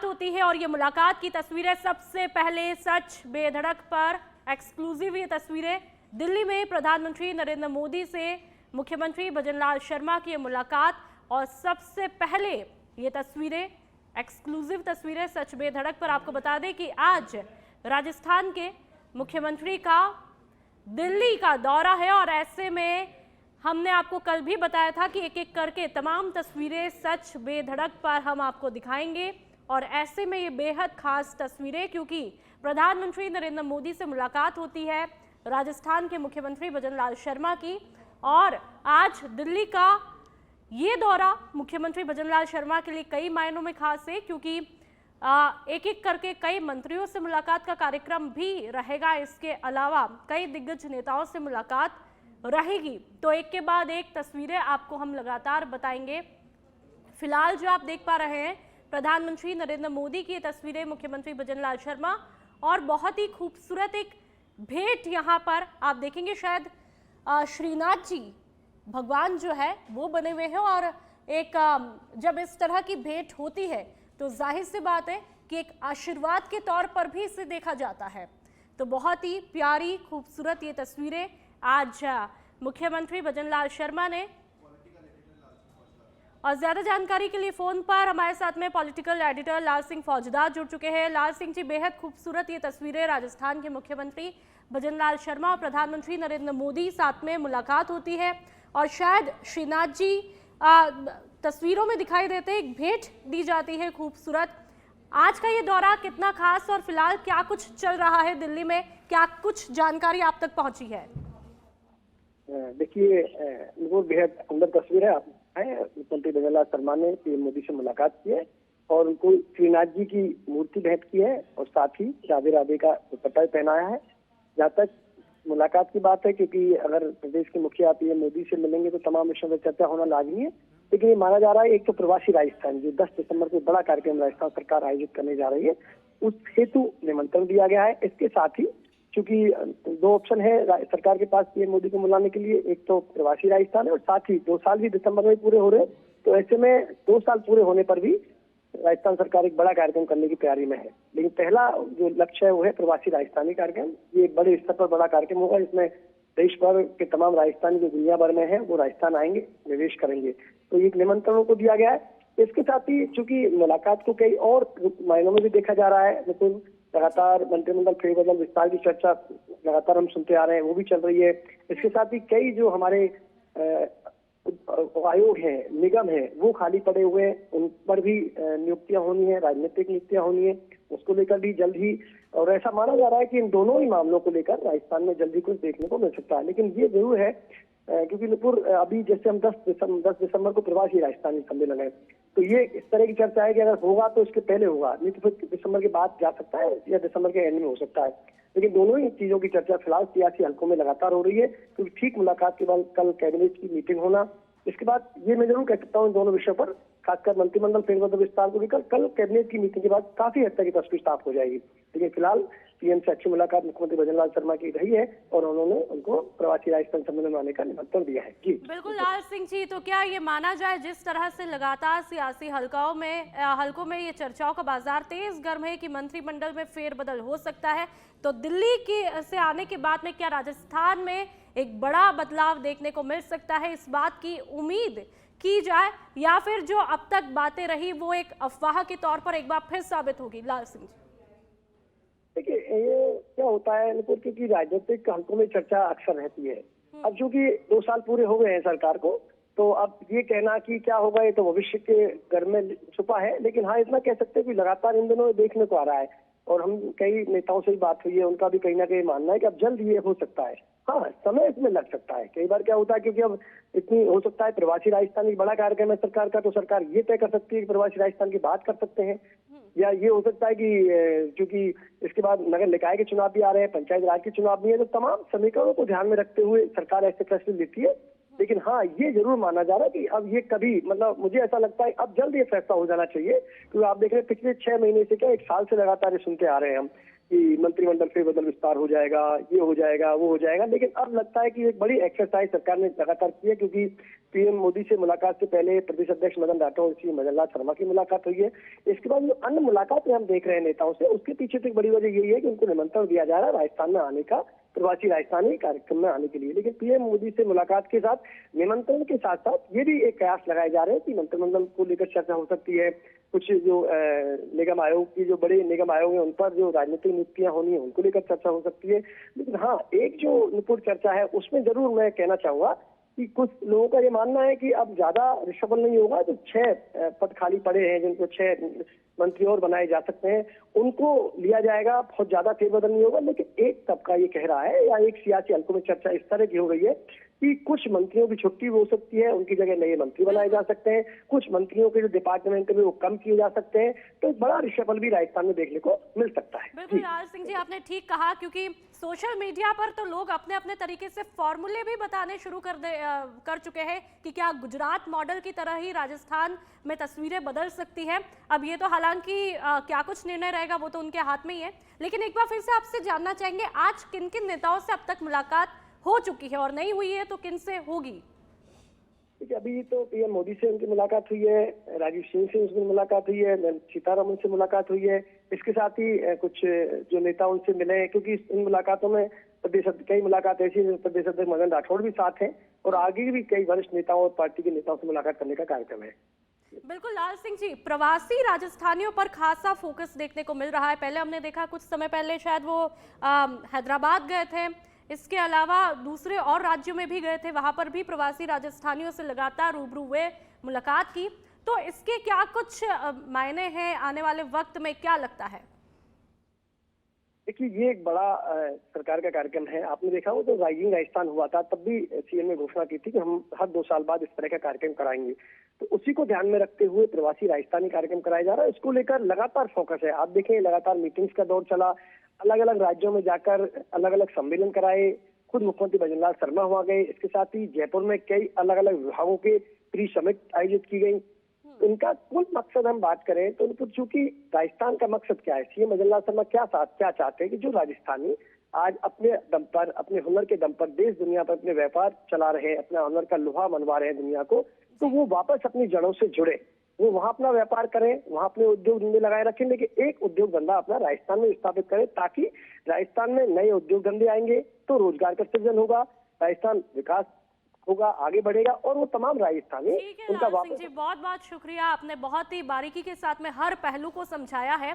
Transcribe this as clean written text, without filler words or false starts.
होती है और ये मुलाकात की तस्वीरें सबसे पहले सच बेधड़क पर एक्सक्लूसिव ये तस्वीरें दिल्ली में प्रधानमंत्री नरेंद्र मोदी से मुख्यमंत्री भजनलाल शर्मा की मुलाकात और सबसे पहले ये तस्वीरें एक्सक्लूसिव तस्वीरें सच बेधड़क पर आपको बता दें कि आज राजस्थान के मुख्यमंत्री का दिल्ली का दौरा है और ऐसे में हमने आपको कल भी बताया था कि एक एक करके तमाम तस्वीरें सच बेधड़क पर हम आपको दिखाएंगे और ऐसे में ये बेहद खास तस्वीरें क्योंकि प्रधानमंत्री नरेंद्र मोदी से मुलाकात होती है राजस्थान के मुख्यमंत्री भजनलाल शर्मा की और आज दिल्ली का ये दौरा मुख्यमंत्री भजनलाल शर्मा के लिए कई मायनों में खास है क्योंकि एक एक करके कई मंत्रियों से मुलाकात का कार्यक्रम भी रहेगा। इसके अलावा कई दिग्गज नेताओं से मुलाकात रहेगी। तो एक के बाद एक तस्वीरें आपको हम लगातार बताएंगे। फिलहाल जो आप देख पा रहे हैं प्रधानमंत्री नरेंद्र मोदी की ये तस्वीरें मुख्यमंत्री भजनलाल शर्मा और बहुत ही खूबसूरत एक भेंट यहाँ पर आप देखेंगे। शायद श्रीनाथ जी भगवान जो है वो बने हुए हैं और एक जब इस तरह की भेंट होती है तो जाहिर सी बात है कि एक आशीर्वाद के तौर पर भी इसे देखा जाता है। तो बहुत ही प्यारी खूबसूरत ये तस्वीरें आज मुख्यमंत्री भजनलाल शर्मा ने। और ज्यादा जानकारी के लिए फोन पर हमारे साथ में पॉलिटिकल एडिटर लाल सिंह फौजदार जुड़ चुके हैं। लाल सिंह जी, बेहद खूबसूरत ये तस्वीरें राजस्थान के मुख्यमंत्री भजनलाल शर्मा और प्रधानमंत्री नरेंद्र मोदी साथ में मुलाकात होती है और शायद श्रीनाथ जी तस्वीरों में दिखाई देते एक भेंट दी जाती है खूबसूरत। आज का ये दौरा कितना खास और फिलहाल क्या कुछ चल रहा है दिल्ली में, क्या कुछ जानकारी आप तक पहुंची है? देखिए, वो बेहद सुंदर तस्वीर है। मुख्यमंत्री भजनलाल शर्मा ने पीएम मोदी से मुलाकात की है और उनको श्रीनाथ जी की मूर्ति भेंट की है और साथ ही राधे राधे का दुपट्टा पहनाया है। जहाँ तक मुलाकात की बात है, क्योंकि अगर प्रदेश के मुखिया पीएम मोदी से मिलेंगे तो तमाम विषयों पर चर्चा होना लाजमी है, लेकिन ये माना जा रहा है एक तो प्रवासी राजस्थान जो 10 दिसंबर को बड़ा कार्यक्रम राजस्थान सरकार आयोजित करने जा रही है उस हेतु निमंत्रण दिया गया है। इसके साथ ही चूंकि 2 ऑप्शन है सरकार के पास पीएम मोदी को मिलाने के लिए, एक तो प्रवासी राजस्थान है और साथ ही 2 साल भी दिसंबर में पूरे हो रहे हैं। तो ऐसे में 2 साल पूरे होने पर भी राजस्थान सरकार एक बड़ा कार्यक्रम करने की तैयारी में है। लेकिन पहला जो लक्ष्य है वो है प्रवासी राजस्थानी कार्यक्रम। ये बड़े स्तर पर बड़ा कार्यक्रम होगा जिसमें देश भर के तमाम राजस्थानी जो दुनिया भर में है वो राजस्थान आएंगे, निवेश करेंगे। तो ये निमंत्रणों को दिया गया है। इसके साथ ही चूंकि मुलाकात को कई और मायनों में भी देखा जा रहा है, मतलब लगातार मंत्रिमंडल फेरबदल विस्तार की चर्चा लगातार हम सुनते आ रहे हैं, वो भी चल रही है। इसके साथ ही कई जो हमारे आयोग है, निगम है, वो खाली पड़े हुए हैं, उन पर भी नियुक्तियां होनी है, राजनीतिक नियुक्तियां होनी है, उसको लेकर भी जल्द ही। और ऐसा माना जा रहा है कि इन दोनों ही मामलों को लेकर राजस्थान में जल्दी कुछ देखने को मिल सकता है। लेकिन ये जरूर है क्योंकि नुपुर अभी जैसे हम 10 दिसंबर को प्रवासी राजस्थानी सम्मेलन है, तो ये इस तरह की चर्चा है कि अगर होगा तो इसके पहले होगा, नहीं तो फिर दिसंबर के बाद जा सकता है या दिसंबर के एंड में हो सकता है। लेकिन दोनों ही चीजों की चर्चा फिलहाल सियासी हलकों में लगातार हो रही है क्योंकि ठीक मुलाकात के बाद कल कैबिनेट की मीटिंग होना, इसके बाद ये मैं जरूर कह सकता हूँ दोनों विषयों पर, खासकर मंत्रिमंडल फेरबदल विस्तार को लेकर कल कैबिनेट की मीटिंग के बाद काफी हद तक की तस्वीर साफ हो जाएगी। लेकिन फिलहाल पीएम से अच्छी मुलाकात मुख्यमंत्री भजनलाल शर्मा की रही है और उन्होंने उनको प्रवासी राजस्थान सम्मेलन में आने का निमंत्रण दिया है। जी बिल्कुल लाल सिंह जी, तो क्या ये माना जाए जिस तरह से लगातार सियासी हलकों में ये चर्चाओं का बाजार तेज गर्म है कि मंत्रिमंडल में फेरबदल हो सकता है, तो दिल्ली से आने के बाद में क्या राजस्थान में एक बड़ा बदलाव देखने को मिल सकता है, इस बात की उम्मीद की जाए या फिर जो अब तक बातें रही वो एक अफवाह के तौर पर एक बार फिर साबित होगी? लाल सिंह जी, देखिए ये क्या होता है क्योंकि राजनीतिक हलकों में चर्चा अक्सर रहती है। अब चूंकि 2 साल पूरे हो गए हैं सरकार को, तो अब ये कहना कि क्या होगा ये तो भविष्य के घर में छुपा है। लेकिन हाँ, इतना कह सकते हैं कि लगातार इन दिनों देखने को आ रहा है और हम कई नेताओं से भी बात हुई है, उनका भी कहीं ना कहीं मानना है कि अब जल्द ये हो सकता है। हाँ, समय इसमें लग सकता है। कई बार क्या होता है क्योंकि अब इतनी हो सकता है प्रवासी राजस्थान एक बड़ा कार्यक्रम है सरकार का, तो सरकार ये तय कर सकती है कि प्रवासी राजस्थान की बात कर सकते हैं, या ये हो सकता है कि क्योंकि इसके बाद नगर निकाय के चुनाव भी आ रहे हैं, पंचायत राज के चुनाव भी है, तो तमाम समीकरणों को ध्यान में रखते हुए सरकार ऐसे फैसले लेती है। लेकिन हाँ, ये जरूर माना जा रहा है कि अब ये कभी, मतलब मुझे ऐसा लगता है अब जल्द ये फैसला हो जाना चाहिए क्योंकि आप देख रहे हैं पिछले 6 महीने से क्या 1 साल से लगातार ये सुनते आ रहे हैं हम कि मंत्रिमंडल फेरबदल विस्तार हो जाएगा, ये हो जाएगा, वो हो जाएगा। लेकिन अब लगता है कि एक बड़ी एक्सरसाइज सरकार ने लगातार की है क्योंकि पीएम मोदी से मुलाकात से पहले प्रदेश अध्यक्ष मदन राठौर श्री मदन लाल शर्मा की मुलाकात हुई है। इसके बाद जो अन्य मुलाकातें हम देख रहे हैं नेताओं से, उसके पीछे तो एक बड़ी वजह यही है कि उनको निमंत्रण दिया जा रहा है राजस्थान में आने का, प्रवासी राजस्थानी कार्यक्रम में आने के लिए। लेकिन पीएम मोदी से मुलाकात के साथ निमंत्रण के साथ साथ ये भी एक कयास लगाए जा रहे हैं कि मंत्रिमंडल को लेकर चर्चा हो सकती है। कुछ जो निगम आयोग की जो बड़े निगम आयोग है उन पर जो राजनीतिक नियुक्तियां होनी है उनको लेकर चर्चा हो सकती है। लेकिन हाँ, एक जो निपुण चर्चा है उसमें जरूर मैं कहना चाहूंगा कि कुछ लोगों का ये मानना है कि अब ज्यादा रिशफल नहीं होगा। जो 6 पद खाली पड़े हैं, जिनको 6 मंत्री और बनाए जा सकते हैं, उनको लिया जाएगा। बहुत ज्यादा फेरबदल नहीं होगा। लेकिन एक तबका ये कह रहा है, या एक सियासी हलकों में चर्चा इस तरह की हो रही है कि कुछ मंत्रियों की छुट्टी हो सकती है, उनकी जगह नए मंत्री बनाए जा सकते हैं। कुछ मंत्रियों के जो डिपार्टमेंट में वो कम किए जा सकते हैं। तो एक बड़ा रिशफल भी राजस्थान में देखने को मिल सकता है। बिल्कुल लाल सिंह जी, आपने ठीक कहा, क्योंकि सोशल मीडिया पर तो लोग अपने अपने तरीके से फॉर्मूले भी बताने शुरू कर चुके हैं कि क्या गुजरात मॉडल की तरह ही राजस्थान में तस्वीरें बदल सकती है। अब ये तो हालांकि क्या कुछ निर्णय रहेगा वो तो उनके हाथ में ही है। लेकिन एक बार फिर से आपसे जानना चाहेंगे, आज किन किन नेताओं से अब तक मुलाकात हो चुकी है, और नहीं हुई है तो किन से होगी? देखिए, अभी तो पीएम मोदी से उनकी मुलाकात हुई है, राजीव सिंह से उनकी मुलाकात हुई है, सीतारमन से मुलाकात हुई है। इसके साथ ही कुछ जो नेता उनसे मिले हैं, क्योंकि इन मुलाकातों में कई मुलाकात ऐसी हैं प्रदेश अध्यक्ष मदन राठौड़ भी साथ हैं, और आगे भी कई वरिष्ठ नेताओं और पार्टी के नेताओं से मुलाकात करने का कार्यक्रम है। बिल्कुल लाल सिंह जी, प्रवासी राजस्थानियों पर खासा फोकस देखने को मिल रहा है। पहले हमने देखा कुछ समय पहले शायद वो हैदराबाद गए थे, इसके अलावा दूसरे और राज्यों में भी गए थे, वहां पर भी प्रवासी राजस्थानियों से लगातार रूबरू हुए, मुलाकात की। तो इसके क्या कुछ मायने हैं आने वाले वक्त में, क्या लगता है? देखिए, ये एक बड़ा सरकार का कार्यक्रम है। आपने देखा हो तो राइजिंग राजस्थान हुआ था, तब भी सीएम ने घोषणा की थी कि हम हर 2 साल बाद इस तरह का कार्यक्रम कराएंगे। तो उसी को ध्यान में रखते हुए प्रवासी राजस्थानी कार्यक्रम कराया जा रहा है। इसको लेकर लगातार फोकस है। आप देखें, लगातार मीटिंग्स का दौर चला, अलग अलग राज्यों में जाकर अलग अलग सम्मेलन कराए। खुद मुख्यमंत्री भजनलाल शर्मा वहां गए। इसके साथ ही जयपुर में कई अलग अलग विभागों के प्री समिट आयोजित की गई। इनका कुल मकसद हम बात करें तो चूंकि राजस्थान का मकसद क्या है, सीएम भजनलाल शर्मा क्या चाहते हैं कि जो राजस्थानी आज अपने दम पर, अपने हुनर के दम पर देश दुनिया पर अपने व्यापार चला रहे हैं, अपना हुनर का लोहा मनवा रहे हैं दुनिया को, तो वो वापस अपनी जड़ों से जुड़े, वो वहां अपना व्यापार करें, वहां अपने उद्योग धंधे लगाए रखें। लेकिन एक उद्योग धंधा अपना राजस्थान में स्थापित करें, ताकि राजस्थान में नए उद्योग धंधे आएंगे तो रोजगार का सृजन होगा, राजस्थान विकास होगा, आगे बढ़ेगा, और वो तमाम राजस्थानी ठीक है लाल सिंह जी, बहुत बहुत शुक्रिया। आपने बहुत ही बारीकी के साथ में हर पहलू को समझाया है।